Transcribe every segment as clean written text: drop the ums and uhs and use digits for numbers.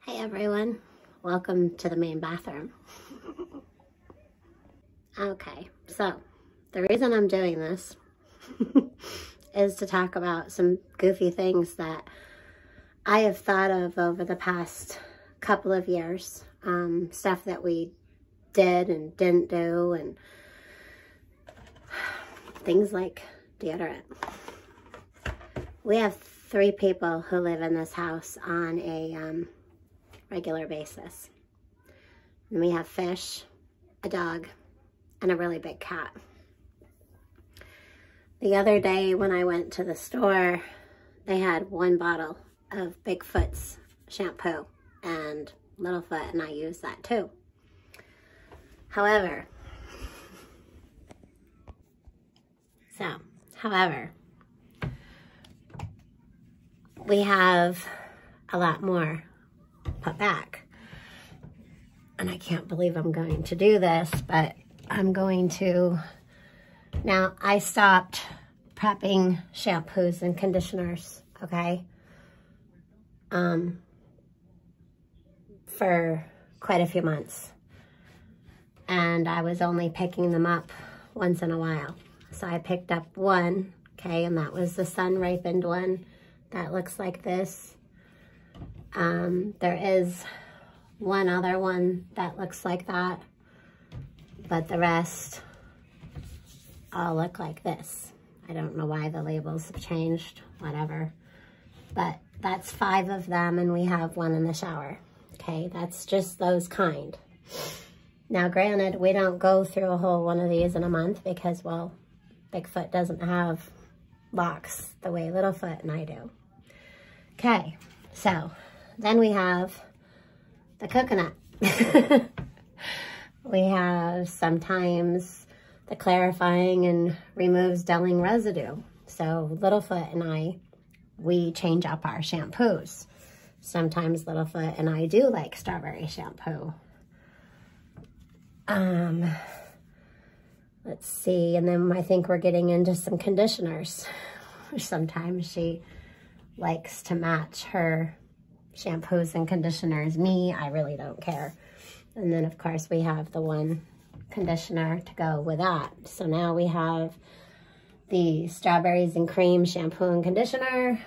Hey everyone, welcome to the main bathroom. Okay, so the reason I'm doing this is to talk about some goofy things that I have thought of over the past couple of years. Stuff that we did and didn't do, and things like deodorant. We have 3 people who live in this house on a regular basis. And we have fish, a dog, and a really big cat. The other day when I went to the store, they had 1 bottle of Bigfoot's shampoo, and Littlefoot and I use that too. However, we have a lot more put back. And I can't believe I'm going to do this, but I'm going to. Now, I stopped prepping shampoos and conditioners, okay? For quite a few months. And I was only picking them up once in a while. So I picked up one, okay, and that was the sun-ripened one that looks like this. There is one other one that looks like that, but the rest all look like this. I don't know why the labels have changed, whatever. But that's 5 of them, and we have 1 in the shower. Okay, that's just those kind. Now, granted, we don't go through a whole one of these in a month because, well, Bigfoot doesn't have locks the way Littlefoot and I do. Okay, so then we have the coconut. We have sometimes the clarifying and removes dulling residue. So Littlefoot and I, we change up our shampoos. Sometimes Littlefoot and I do like strawberry shampoo. Let's see, and then I think we're getting into some conditioners. Sometimes she likes to match her shampoos and conditioners. Me, I really don't care. And then of course we have the one conditioner to go with that. So now we have the strawberries and cream shampoo and conditioner,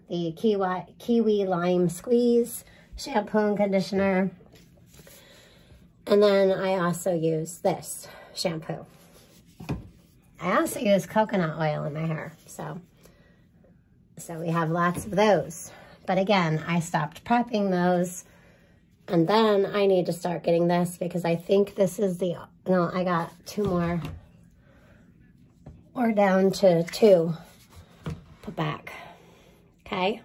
the kiwi lime squeeze shampoo and conditioner, and then I also use this shampoo. I also use coconut oil in my hair, so we have lots of those. But again, I stopped prepping those, and then I need to start getting this because I think this is the, no, I got 2 more. We're down to 2 put back, okay?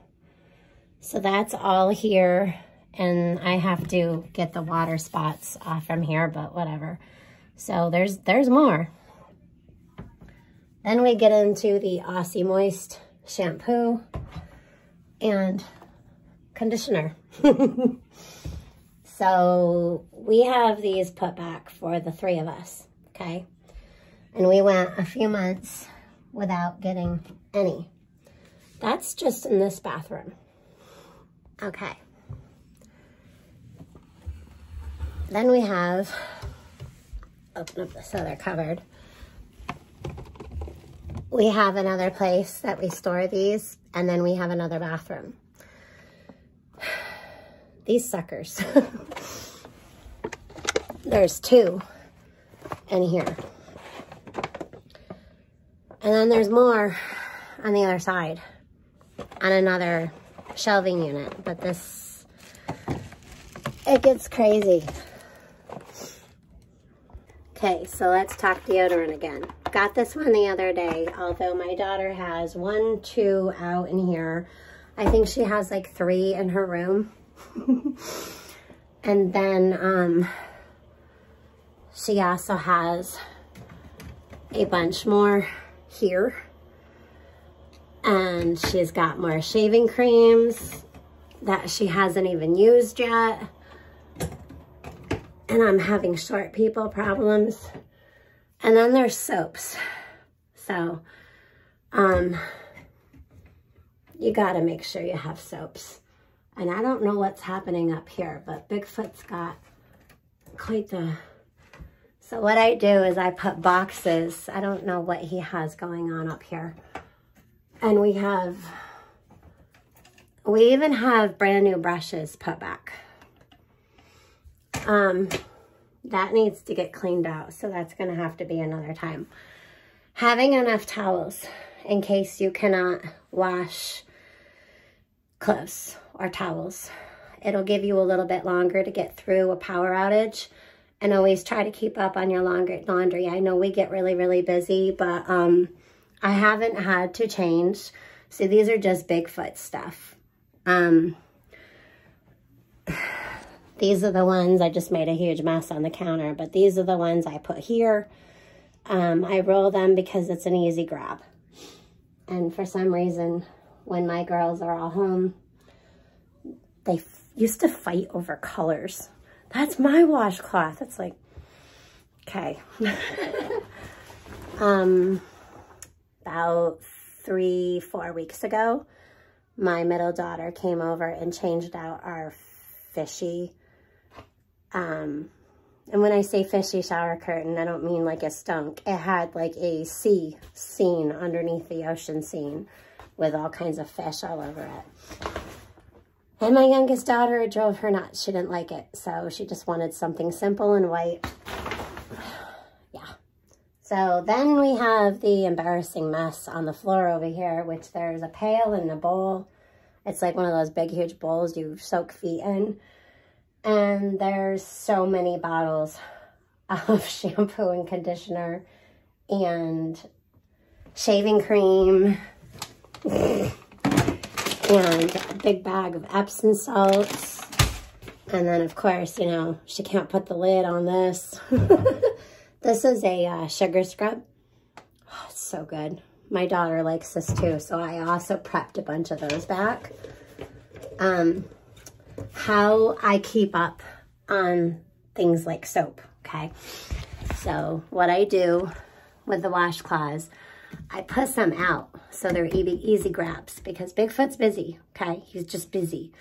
So that's all here, and I have to get the water spots off from here, but whatever. So there's more. Then we get into the Aussie Moist shampoo and conditioner. So we have these put back for the 3 of us, okay? And we went a few months without getting any. That's just in this bathroom. Okay. Then we have, open up this other cupboard. We have another place that we store these, and then we have another bathroom. These suckers. There's 2 in here. And then there's more on the other side, on another shelving unit, but this, it gets crazy. Okay, so let's talk deodorant again. Got this one the other day, although my daughter has 1, 2 out in here. I think she has like 3 in her room. And then she also has a bunch more here. And she's got more shaving creams that she hasn't even used yet. And I'm having short people problems. And then there's soaps. So, you gotta make sure you have soaps. And I don't know what's happening up here, but Bigfoot's got quite the... So what I do is I put boxes. I don't know what he has going on up here. And we even have brand new brushes put back. That needs to get cleaned out, so that's going to have to be another time. Having enough towels in case you cannot wash clothes or towels. It'll give you a little bit longer to get through a power outage, and always try to keep up on your laundry. I know we get really, really busy, but I haven't had to change. See, these are just Bigfoot stuff. These are the ones, I just made a huge mess on the counter, but these are the ones I put here. I roll them because it's an easy grab. And for some reason, when my girls are all home, they used to fight over colors. That's my washcloth. It's like, okay. About 3-4 weeks ago, my middle daughter came over and changed out our fishy, and when I say fishy shower curtain, I don't mean like a stunk. It had like a sea scene underneath the ocean scene with all kinds of fish all over it. And my youngest daughter, it drove her nuts. She didn't like it, so she just wanted something simple and white. Yeah. So then we have the embarrassing mess on the floor over here, which there's a pail and a bowl. It's like one of those big, huge bowls you soak feet in. And there's so many bottles of shampoo and conditioner and shaving cream and a big bag of Epsom salts. And then, of course, you know, she can't put the lid on this. This is a sugar scrub. Oh, it's so good. My daughter likes this too, so I also prepped a bunch of those back. How I keep up on things like soap, okay? So what I do with the washcloths, I put some out so they're easy grabs because Bigfoot's busy, okay? He's just busy.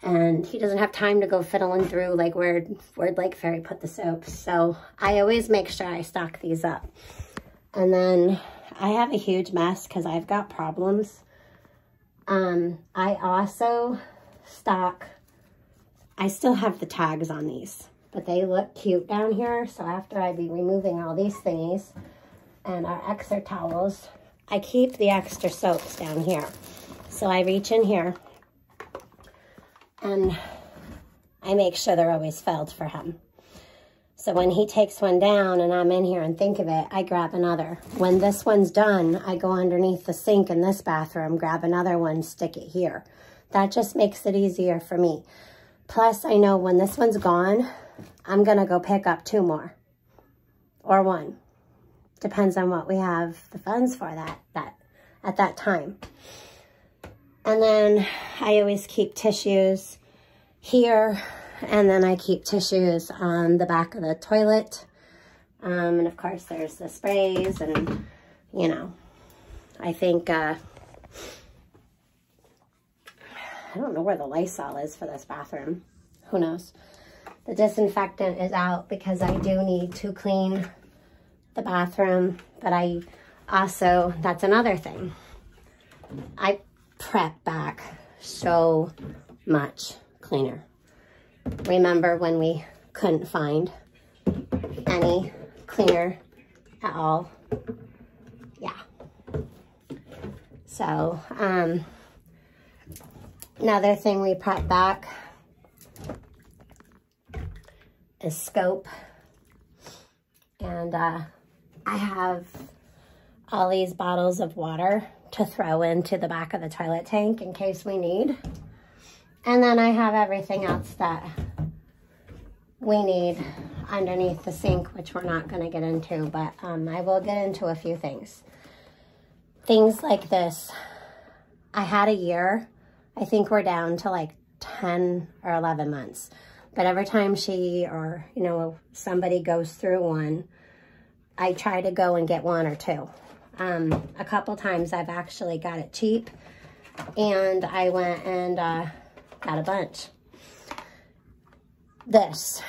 And he doesn't have time to go fiddling through like where'd Lake Fairy put the soap. So I always make sure I stock these up. And then I have a huge mess because I've got problems. I also stock, I still have the tags on these, but they look cute down here. So after I be removing all these thingies and our extra towels, I keep the extra soaps down here. So I reach in here and I make sure they're always filled for him. So when he takes one down and I'm in here and think of it, I grab another. When this one's done, I go underneath the sink in this bathroom, grab another one, stick it here. That just makes it easier for me. Plus, I know when this one's gone, I'm gonna go pick up 2 more or 1. Depends on what we have the funds for at that time. And then I always keep tissues here, and then I keep tissues on the back of the toilet. And of course there's the sprays, and you know, I think, I don't know where the Lysol is for this bathroom. Who knows? The disinfectant is out because I do need to clean the bathroom, but I also, that's another thing. I prep back so much cleaner. Remember when we couldn't find any cleaner at all? Yeah. So, another thing we prep back is scope. And I have all these bottles of water to throw into the back of the toilet tank in case we need. And then I have everything else that we need underneath the sink, which we're not going to get into, but I will get into a few things. Things like this. I had a year. I think we're down to like 10 or 11 months. But every time she or, you know, somebody goes through one, I try to go and get 1 or 2. A couple times I've actually got it cheap, and I went and got a bunch. This,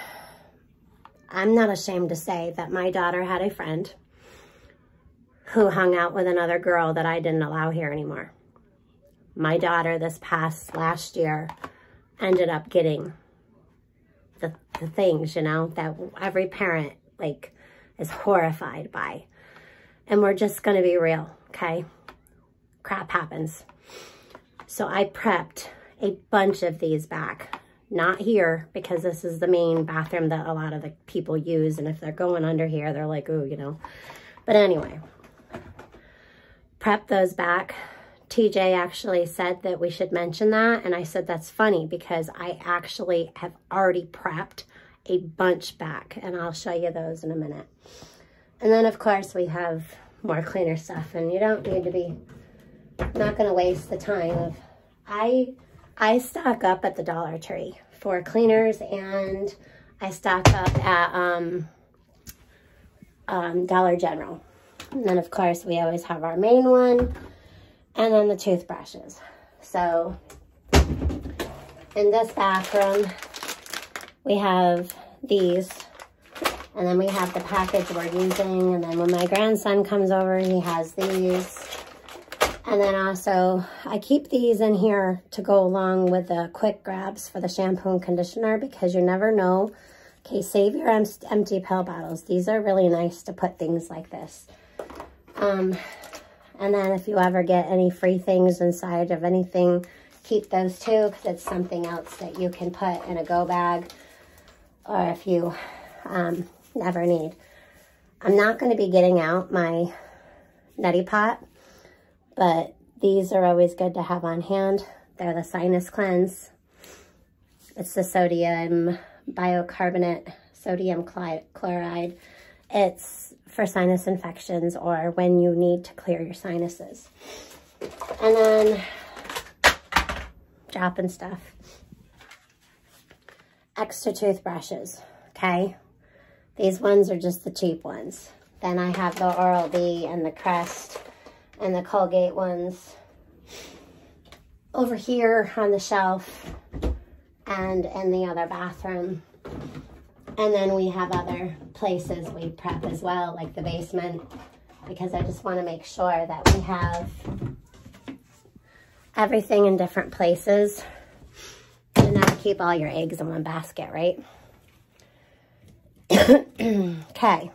I'm not ashamed to say that my daughter had a friend who hung out with another girl that I didn't allow here anymore. My daughter last year ended up getting the things, you know, that every parent like is horrified by. And we're just going to be real, okay? Crap happens. So I prepped a bunch of these back. Not here, because this is the main bathroom that a lot of the people use. And if they're going under here, they're like, ooh, you know. But anyway, prep those back. TJ actually said that we should mention that. And I said, that's funny because I actually have already prepped a bunch back. And I'll show you those in a minute. And then, of course, we have more cleaner stuff. And you don't need to be, not going to waste the time of, I stock up at the Dollar Tree for cleaners, and I stock up at Dollar General. And then, of course, we always have our main one, and then the toothbrushes. So in this bathroom, we have these, and then we have the package we're using, and then when my grandson comes over, he has these. And then also, I keep these in here to go along with the quick grabs for the shampoo and conditioner, because you never know. Okay, save your empty pill bottles. These are really nice to put things like this. And then if you ever get any free things inside of anything, keep those too, because it's something else that you can put in a go bag, or if you never need. I'm not going to be getting out my neti pot, but these are always good to have on hand. They're the sinus cleanse. It's the sodium bicarbonate, sodium chloride. It's for sinus infections or when you need to clear your sinuses. And then dropping stuff. Extra toothbrushes, okay? These ones are just the cheap ones. Then I have the Oral-B and the Crest and the Colgate ones over here on the shelf and in the other bathroom. And then we have other places we prep as well, like the basement, because I just want to make sure that we have everything in different places. You never keep all your eggs in one basket, right? Okay.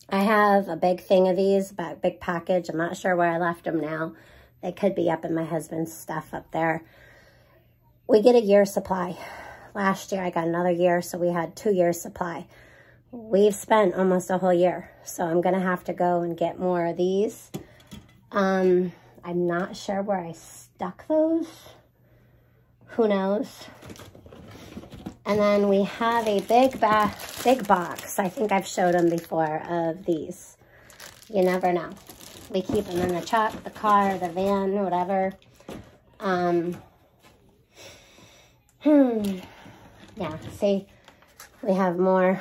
I have a big thing of these, a big package. I'm not sure where I left them now. They could be up in my husband's stuff up there. We get a year's supply. Last year I got another year, so we had 2 years supply. We've spent almost a whole year, so I'm going to have to go and get more of these. I'm not sure where I stuck those. Who knows? And then we have a big box. I think I've showed them before of these. You never know. We keep them in the truck, the car, the van, whatever. Yeah, see, we have more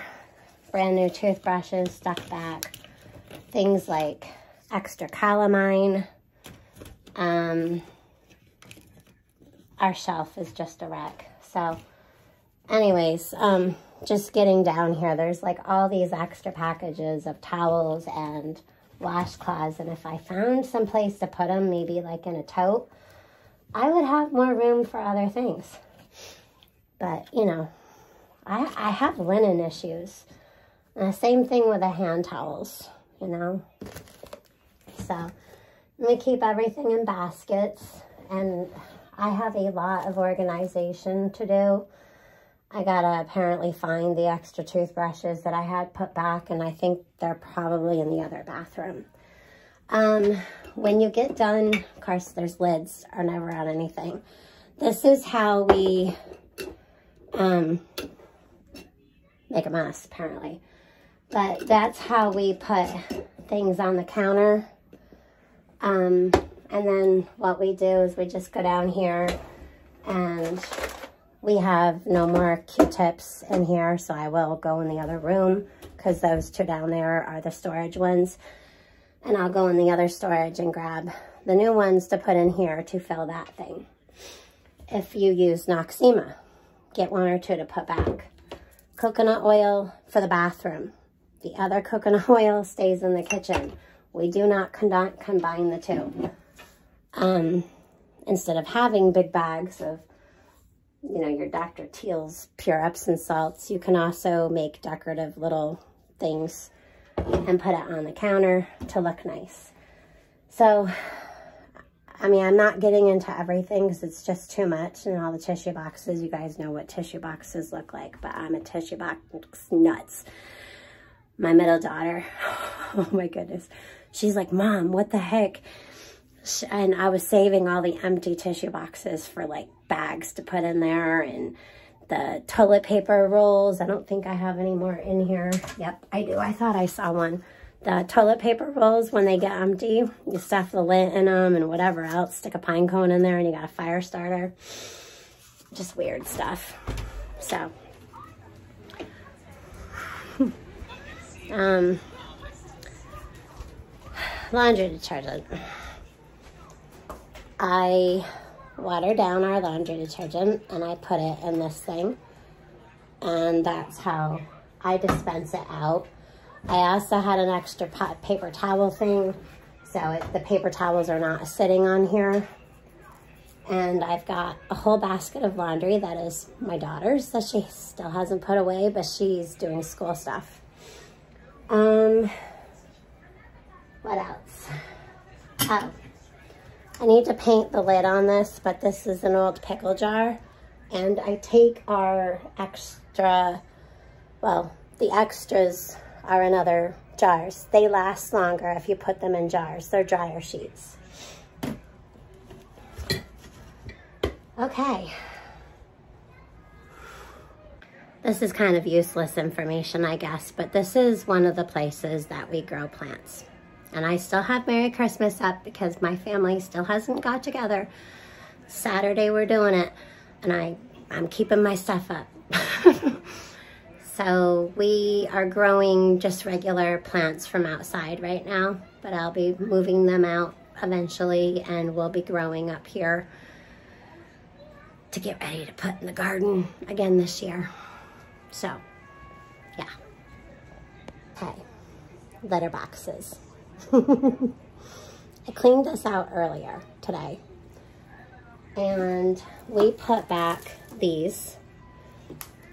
brand new toothbrushes stuck back. Things like extra calamine. Our shelf is just a wreck. So anyways, just getting down here, there's like all these extra packages of towels and washcloths, and if I found some place to put them, maybe like in a tote, I would have more room for other things. But, you know, I have linen issues. And the same thing with the hand towels, you know. So, we keep everything in baskets, and I have a lot of organization to do. I gotta apparently find the extra toothbrushes that I had put back, and I think they're probably in the other bathroom. When you get done, of course, there's lids are never on anything. This is how we make a mess, apparently. But that's how we put things on the counter. And then what we do is we just go down here, and we have no more Q-tips in here, so I will go in the other room because those two down there are the storage ones. And I'll go in the other storage and grab the new ones to put in here to fill that thing. if you use Noxzema, get 1 or 2 to put back. Coconut oil for the bathroom. The other coconut oil stays in the kitchen. We do not combine the two. Instead of having big bags of, you know, your Dr. Teal's Pure Epsom salts, you can also make decorative little things and put it on the counter to look nice. So, I mean, I'm not getting into everything because it's just too much. And all the tissue boxes, you guys know what tissue boxes look like, but I'm a tissue box nuts. My middle daughter, oh my goodness, she's like, Mom, what the heck? And I was saving all the empty tissue boxes for like bags to put in there, and the toilet paper rolls. I don't think I have any more in here. Yep, I do. I thought I saw one. The toilet paper rolls, when they get empty, you stuff the lint in them and whatever else. Stick a pine cone in there and you got a fire starter. Just weird stuff. So, laundry detergent. I water down our laundry detergent and I put it in this thing, and that's how I dispense it out. I also had an extra paper towel thing, so the paper towels are not sitting on here. And I've got a whole basket of laundry that is my daughter's that she still hasn't put away, but she's doing school stuff. What else? Oh, I need to paint the lid on this, but this is an old pickle jar. And I take our extra, well, the extras are in other jars. They last longer if you put them in jars. They're dryer sheets. Okay. This is kind of useless information, I guess, but this is one of the places that we grow plants. And I still have Merry Christmas up because my family still hasn't got together. Saturday we're doing it, and I'm keeping my stuff up. So we are growing just regular plants from outside right now, but I'll be moving them out eventually, and we'll be growing up here to get ready to put in the garden again this year. So, yeah. Okay, litter boxes. I cleaned this out earlier today, and we put back these,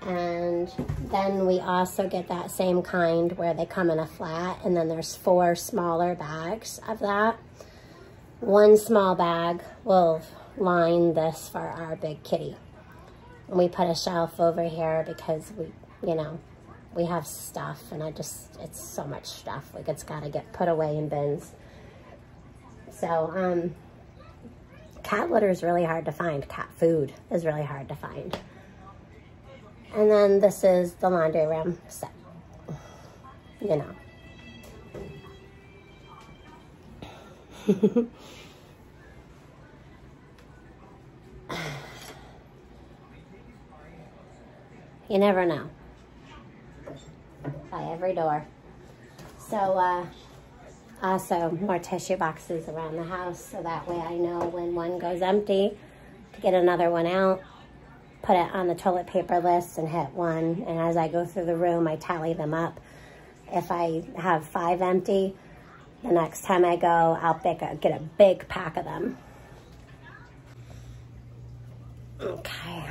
and then we also get that same kind where they come in a flat, and then there's 4 smaller bags of that. One small bag will line this for our big kitty. And we put a shelf over here because we, you know, we have stuff, and it's so much stuff. Like, it's got to get put away in bins. So, cat litter is really hard to find. Cat food is really hard to find. And then this is the laundry room set, you know. You never know. By every door. So, also more tissue boxes around the house, so that way I know when one goes empty to get another one out, put it on the toilet paper list and hit 1. And as I go through the room, I tally them up. If I have 5 empty, the next time I go, I'll get a big pack of them. Okay.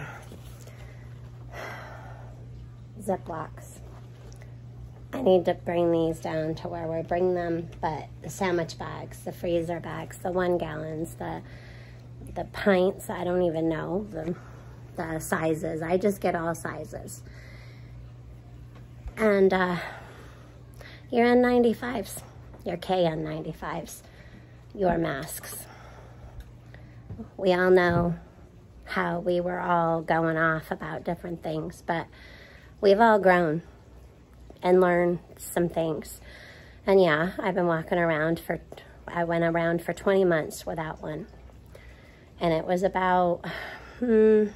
Ziplocs. I need to bring these down to where we bring them, but the sandwich bags, the freezer bags, the 1 gallons, the pints, I don't even know the sizes. I just get all sizes. And your N95s, your KN95s, your masks. We all know how we were all going off about different things, but we've all grown and learned some things. And yeah, I've been walking around I went around for 20 months without one. And it was about, I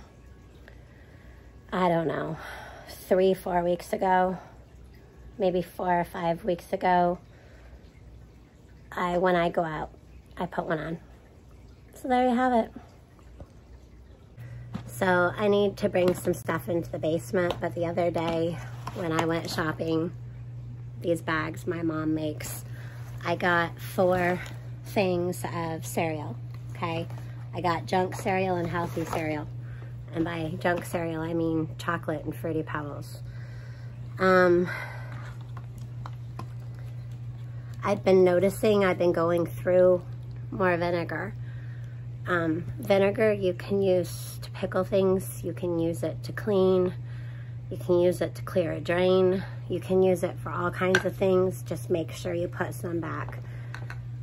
don't know, 3-4 weeks ago, maybe 4 or 5 weeks ago, when I go out, I put one on. So there you have it. So I need to bring some stuff into the basement, but the other day when I went shopping, these bags my mom makes, I got 4 things of cereal, okay? I got junk cereal and healthy cereal. And by junk cereal, I mean chocolate and Fruity Pebbles. I've been noticing I've been going through more vinegar. Vinegar you can use to pickle things, you can use it to clean, you can use it to clear a drain, you can use it for all kinds of things. Just make sure you put some back.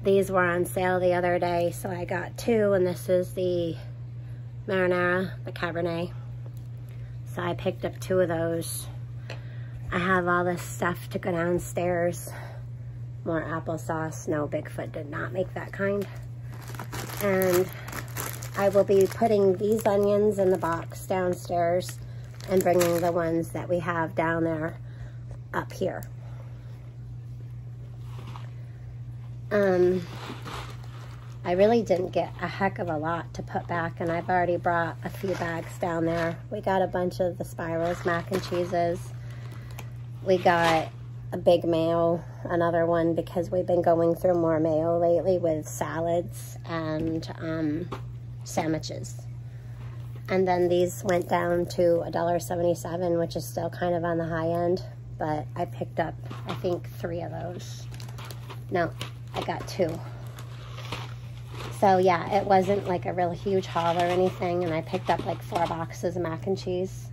These were on sale the other day, so I got 2, and this is the marinara, the Cabernet. So I picked up 2 of those. I have all this stuff to go downstairs. More applesauce. No, Bigfoot did not make that kind. And I will be putting these onions in the box downstairs and bringing the ones that we have down there up here. I really didn't get a heck of a lot to put back, and I've already brought a few bags down there. We got a bunch of the Spirals mac and cheeses. We got a big mayo, another one, because we've been going through more mayo lately with salads and sandwiches. And then these went down to $1.77, which is still kind of on the high end, but I picked up, I think, 3 of those. No, I got 2. So yeah, it wasn't like a real huge haul or anything, and I picked up like 4 boxes of mac and cheese.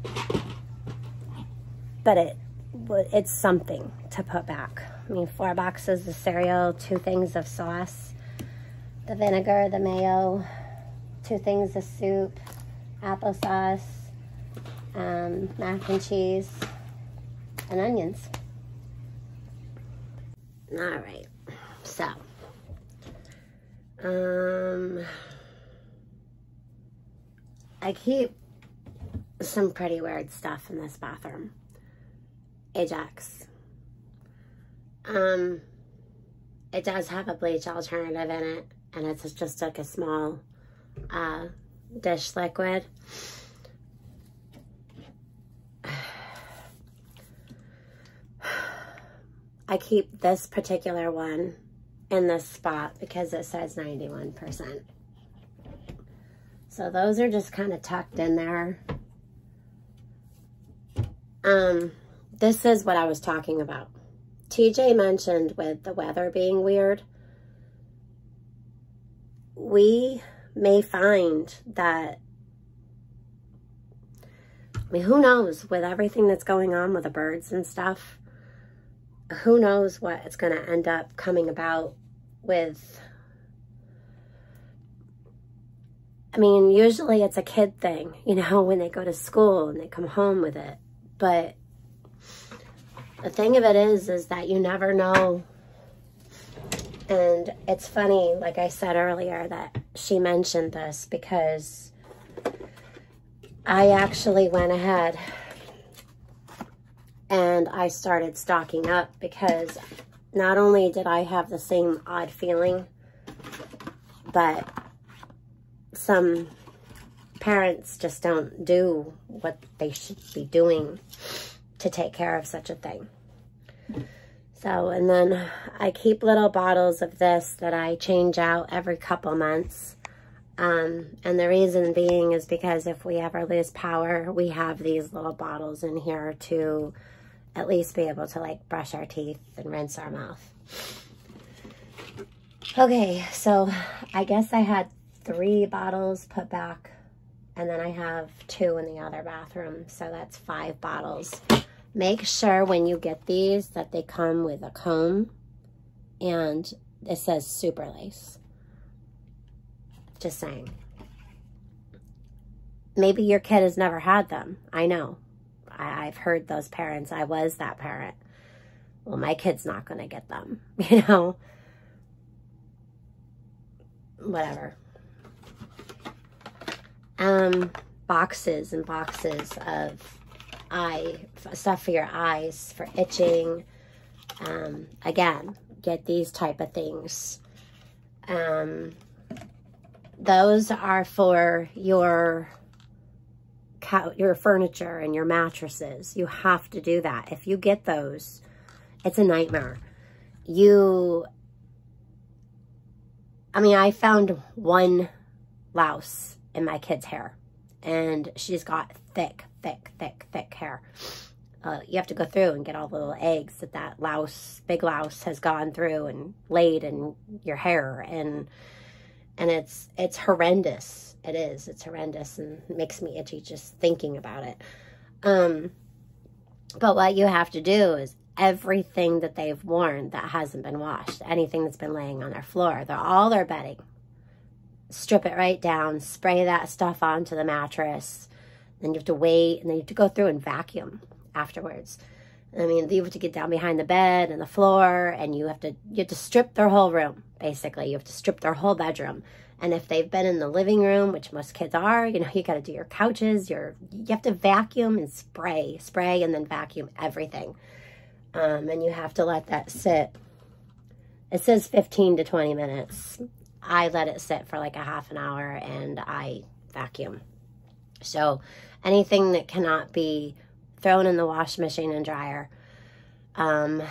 But it's something to put back. I mean, 4 boxes of cereal, 2 things of sauce, the vinegar, the mayo, 2 things of soup, applesauce, mac and cheese, and onions. All right, so I keep some pretty weird stuff in this bathroom. Ajax. It does have a bleach alternative in it, and it's just like a small dish liquid. I keep this particular one in this spot because it says 91%. So those are just kind of tucked in there. This is what I was talking about. TJ mentioned with the weather being weird, we may find that, I mean, who knows, with everything that's going on with the birds and stuff, who knows what it's going to end up coming about with. I mean, usually it's a kid thing, you know, when they go to school and they come home with it. But the thing of it is that you never know. And it's funny, like I said earlier, that she mentioned this because I actually went ahead and I started stocking up, because not only did I have the same odd feeling, but some parents just don't do what they should be doing to take care of such a thing. So, and then I keep little bottles of this that I change out every couple months. And the reason being is because if we ever lose power, we have these little bottles in here to at least be able to like brush our teeth and rinse our mouth. Okay, so I guess I had 3 bottles put back, and then I have 2 in the other bathroom, so that's 5 bottles. Make sure when you get these that they come with a comb, and it says Super Lace. Just saying. Maybe your kid has never had them. I know. I've heard those parents. I was that parent. Well, my kid's not going to get them, you know. Whatever. Boxes and boxes of stuff for your eyes, for itching. Again, get these type of things. Those are for your your furniture and your mattresses. You have to do that. If you get those, it's a nightmare. I found one louse in my kid's hair, and she's got thick hair. You have to go through and get all the little eggs that louse, big louse, has gone through and laid in your hair, and it's horrendous. It is. It's horrendous, and it makes me itchy just thinking about it. But what you have to do is everything that they've worn that hasn't been washed, anything that's been laying on their floor, all their bedding, strip it right down, spray that stuff onto the mattress. Then you have to wait, and then you have to go through and vacuum afterwards. You have to get down behind the bed and the floor, and you have to strip their whole room, basically. You have to strip their whole bedroom. And if they've been in the living room, which most kids are, you got to do your couches, you have to vacuum and spray, and then vacuum everything. And you have to let that sit. It says 15 to 20 minutes. I let it sit for like a half an hour, and I vacuum. So anything that cannot be thrown in the washing machine and dryer, and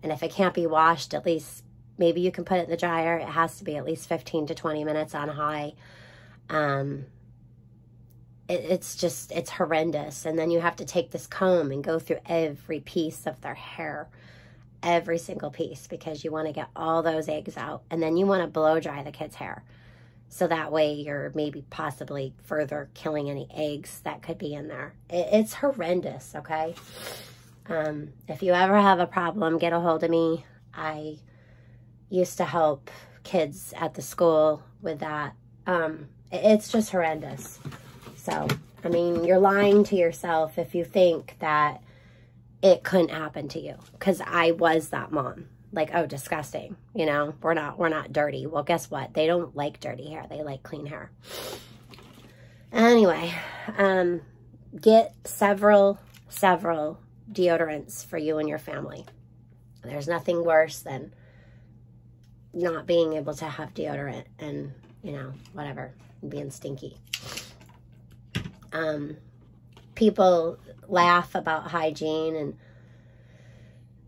if it can't be washed, at least maybe you can put it in the dryer. It has to be at least 15 to 20 minutes on high. It's horrendous. And then you have to take this comb and go through every piece of their hair, every single piece, because you want to get all those eggs out. And then you want to blow dry the kids' hair. So that way you're maybe possibly further killing any eggs that could be in there. It's horrendous, okay? If you ever have a problem, get a hold of me. I used to help kids at the school with that. It's just horrendous. So, you're lying to yourself if you think that it couldn't happen to you. Because I was that mom. Like, oh, disgusting. We're not dirty. Well, guess what? They don't like dirty hair. They like clean hair. Anyway, get several deodorants for you and your family. There's nothing worse than not being able to have deodorant and, whatever, being stinky. People laugh about hygiene,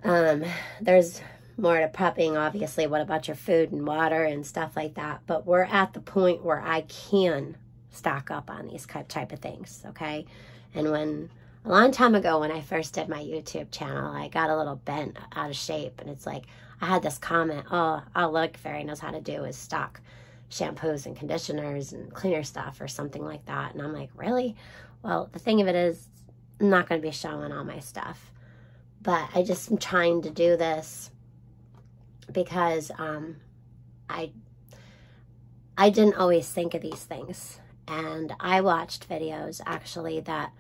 and there's more to prepping, obviously. What about your food and water and stuff like that? But we're at the point where I can stock up on these type of things, okay? And a long time ago, when I first did my YouTube channel, I got a little bent out of shape, and it's like, I had this comment, oh, all Look Fairy knows how to do is stock shampoos and conditioners and cleaner stuff or something like that. And I'm like, really? Well, the thing of it is, I'm not going to be showing all my stuff. But I just am trying to do this because I didn't always think of these things. And I watched videos, actually, that,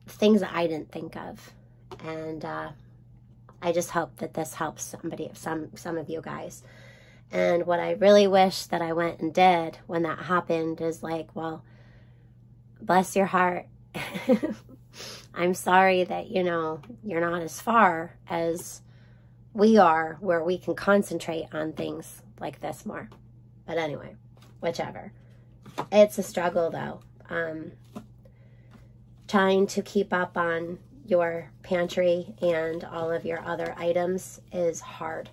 things that I didn't think of. And I just hope that this helps some of you guys. And what I really wish that I went and did when that happened is like, well, bless your heart. I'm sorry that, you're not as far as we are, where we can concentrate on things like this more. But anyway, whichever. It's a struggle, though. Trying to keep up on your pantry and all of your other items is hard.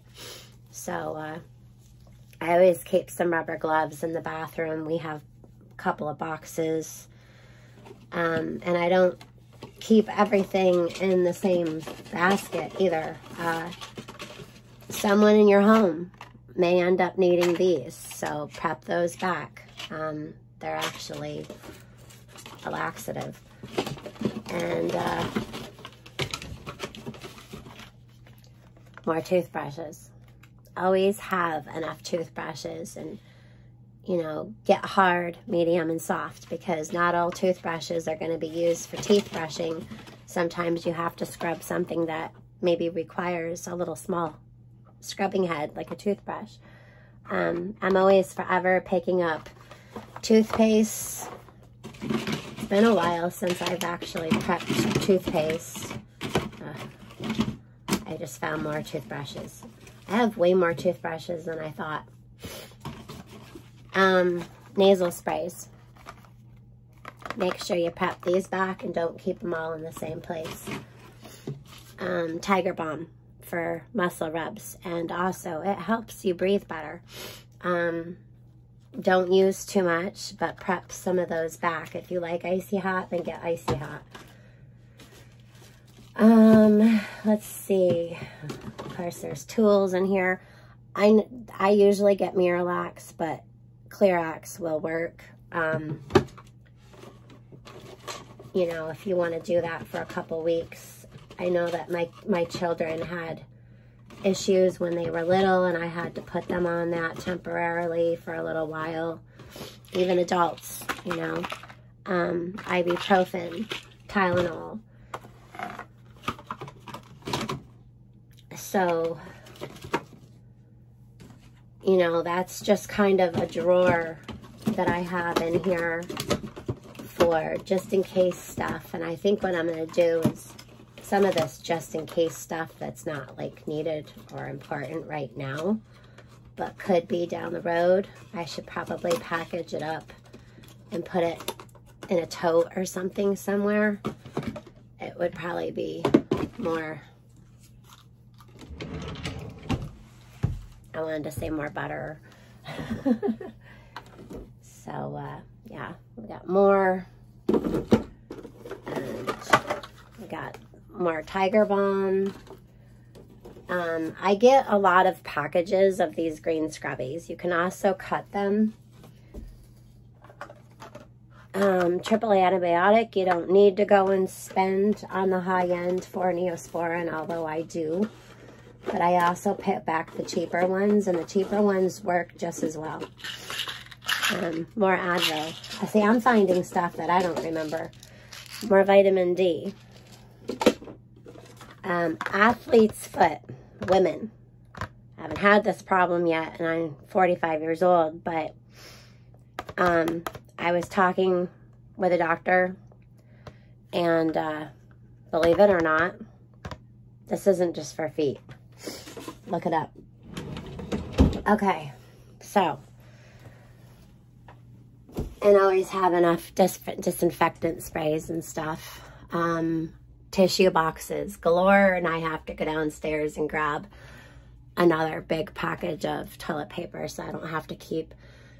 So, I always keep some rubber gloves in the bathroom. We have a couple of boxes. And I don't keep everything in the same basket either. Someone in your home may end up needing these, so prep those back. They're actually a laxative. And more toothbrushes. Always have enough toothbrushes, and get hard, medium, and soft, because not all toothbrushes are going to be used for teeth brushing. Sometimes you have to scrub something that maybe requires a little small scrubbing head, like a toothbrush. I'm always forever picking up toothpaste. It's been a while since I've actually prepped toothpaste. I just found more toothbrushes. I have way more toothbrushes than I thought. Nasal sprays. make sure you prep these back and don't keep them all in the same place. Tiger Balm for muscle rubs, and also it helps you breathe better. Don't use too much, but prep some of those back. If you like icy hot, then get icy hot. Let's see. Of course, there's tools in here. I usually get Miralax, but Clearax will work. You know, if you want to do that for a couple weeks. I know that my children had issues when they were little, and I had to put them on that temporarily for a little while. Even adults, you know. Ibuprofen, Tylenol. So, you know, that's just kind of a drawer that I have in here for just in case stuff. And I think what I'm going to do is some of this just in case stuff that's not like needed or important right now, but could be down the road. I should probably package it up and put it in a tote or something somewhere. It would probably be more, I wanted to say more butter. So, yeah, we got more. And we got more Tiger Balm. I get a lot of packages of these green scrubbies. You can also cut them. Triple antibiotic, you don't need to go and spend on the high end for Neosporin, although I do. But I also pick back the cheaper ones, and the cheaper ones work just as well. More Advil. See, I'm finding stuff that I don't remember. More vitamin D. Athlete's foot. Women. I haven't had this problem yet, and I'm 45 years old, but I was talking with a doctor, and believe it or not, this isn't just for feet. Look it up. Okay, so, and always have enough disinfectant sprays and stuff. Tissue boxes galore, and I have to go downstairs and grab another big package of toilet paper so I don't have to keep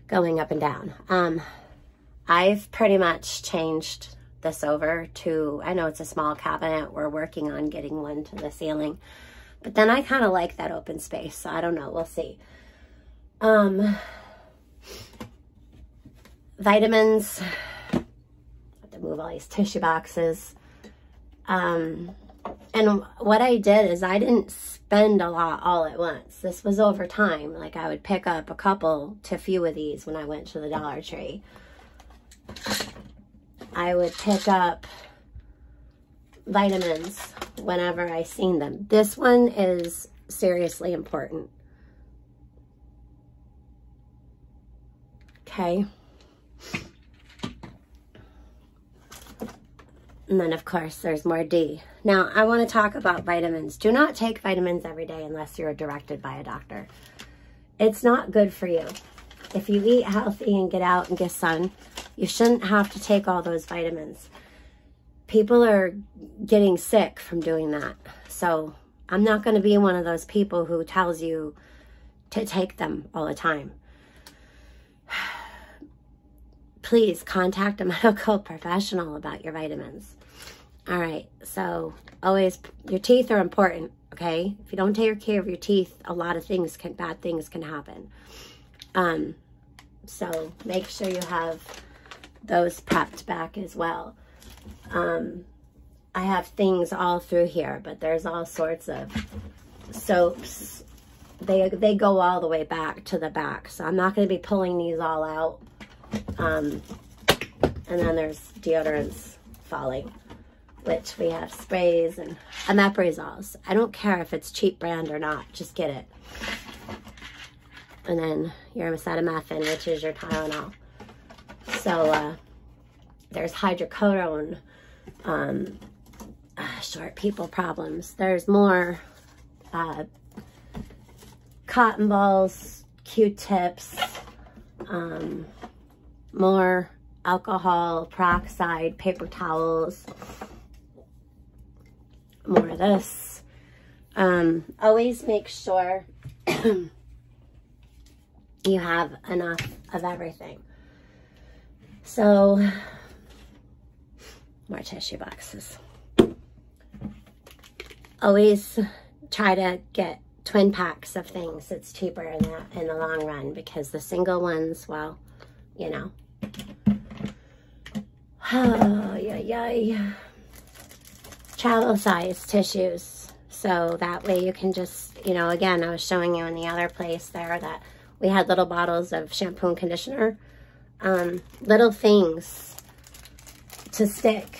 going up and down. I've pretty much changed this over to, I know it's a small cabinet, we're working on getting one to the ceiling, but then I kind of like that open space, so I don't know, we'll see. Vitamins, I have to move all these tissue boxes. And what I did is I didn't spend a lot all at once. This was over time. Like, I would pick up a couple to a few of these when I went to the Dollar Tree. I would pick up vitamins whenever I seen them. This one is seriously important. Okay. And then, of course, there's more D. Now, I want to talk about vitamins. Do not take vitamins every day unless you're directed by a doctor. It's not good for you. If you eat healthy and get out and get sun, you shouldn't have to take all those vitamins. People are getting sick from doing that. So I'm not going to be one of those people who tells you to take them all the time. Please contact a medical professional about your vitamins. All right, so always, your teeth are important, okay? If you don't take care of your teeth, a lot of things bad things can happen. So make sure you have those prepped back as well. I have things all through here, but there's all sorts of soaps. They go all the way back to the back, so I'm not going to be pulling these all out. And then there's deodorants falling, which we have sprays and omeprazoles. I don't care if it's cheap brand or not, just get it. And then your acetaminophen, which is your Tylenol. So there's hydrocodone, short people problems. There's more cotton balls, Q-tips, more alcohol, peroxide, paper towels. More of this. Always make sure you have enough of everything. So, more tissue boxes. Always try to get twin packs of things. It's cheaper in the long run, because the single ones, well, you know. Oh, yeah. Travel size tissues. So that way you can just, you know, again, I was showing you in the other place there that we had little bottles of shampoo and conditioner. Little things to stick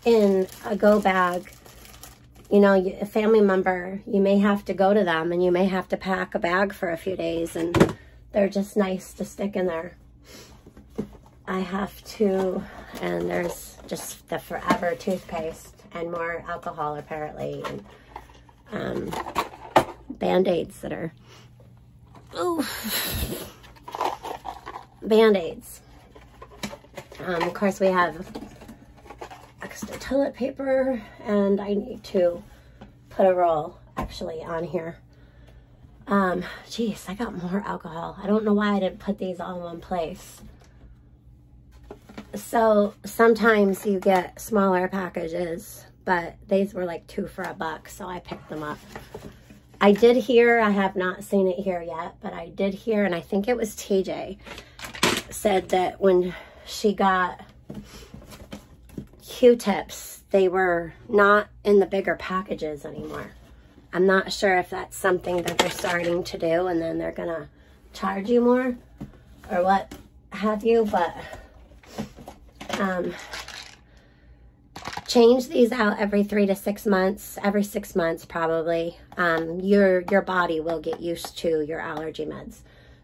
in a go bag. You know, a family member, you may have to go to them and you may have to pack a bag for a few days, and they're just nice to stick in there. I have to, and there's just the Forever toothpaste and more alcohol apparently, and Band-Aids that are, Band-Aids. Of course we have extra toilet paper, and I need to put a roll actually on here. Geez, I got more alcohol. I don't know why I didn't put these all in one place. So sometimes you get smaller packages, but these were like 2 for $1, so I picked them up. I did hear, I have not seen it here yet, but I did hear, and I think it was TJ, said that when she got Q-tips, they were not in the bigger packages anymore. I'm not sure if that's something that they're starting to do, and then they're gonna charge you more or what have you, but change these out every 3 to 6 months, every 6 months probably. Your body will get used to your allergy meds,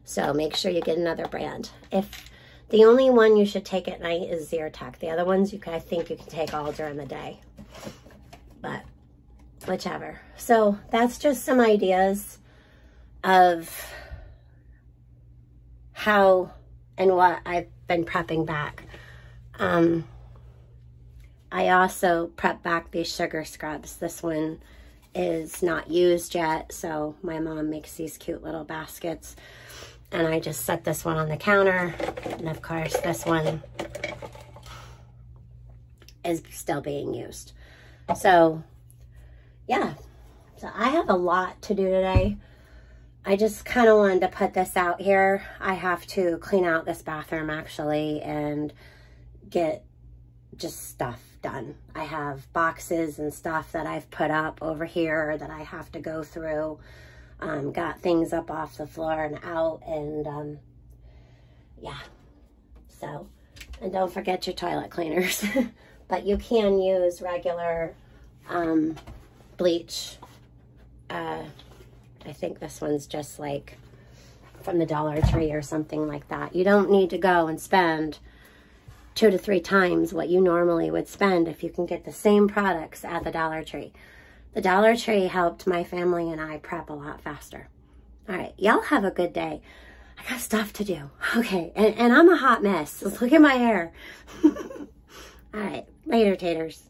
so make sure you get another brand. If the only one you should take at night is Zyrtec. The other ones I think you can take all during the day, but whichever. So that's just some ideas of how and what I've been prepping back. I also prep back these sugar scrubs. This one is not used yet, so my mom makes these cute little baskets. And I just set this one on the counter. And of course, this one is still being used. So, yeah. So I have a lot to do today. I just kind of wanted to put this out here. I have to clean out this bathroom actually and get just stuff done. I have boxes and stuff that I've put up over here that I have to go through. Got things up off the floor and out, and yeah. So, and don't forget your toilet cleaners. But you can use regular bleach. I think this one's just like from the Dollar Tree or something like that. You don't need to go and spend 2 to 3 times what you normally would spend if you can get the same products at the Dollar Tree. The Dollar Tree helped my family and I prep a lot faster. All right, y'all have a good day. I got stuff to do. Okay, and I'm a hot mess. Look at my hair. All right, later, taters.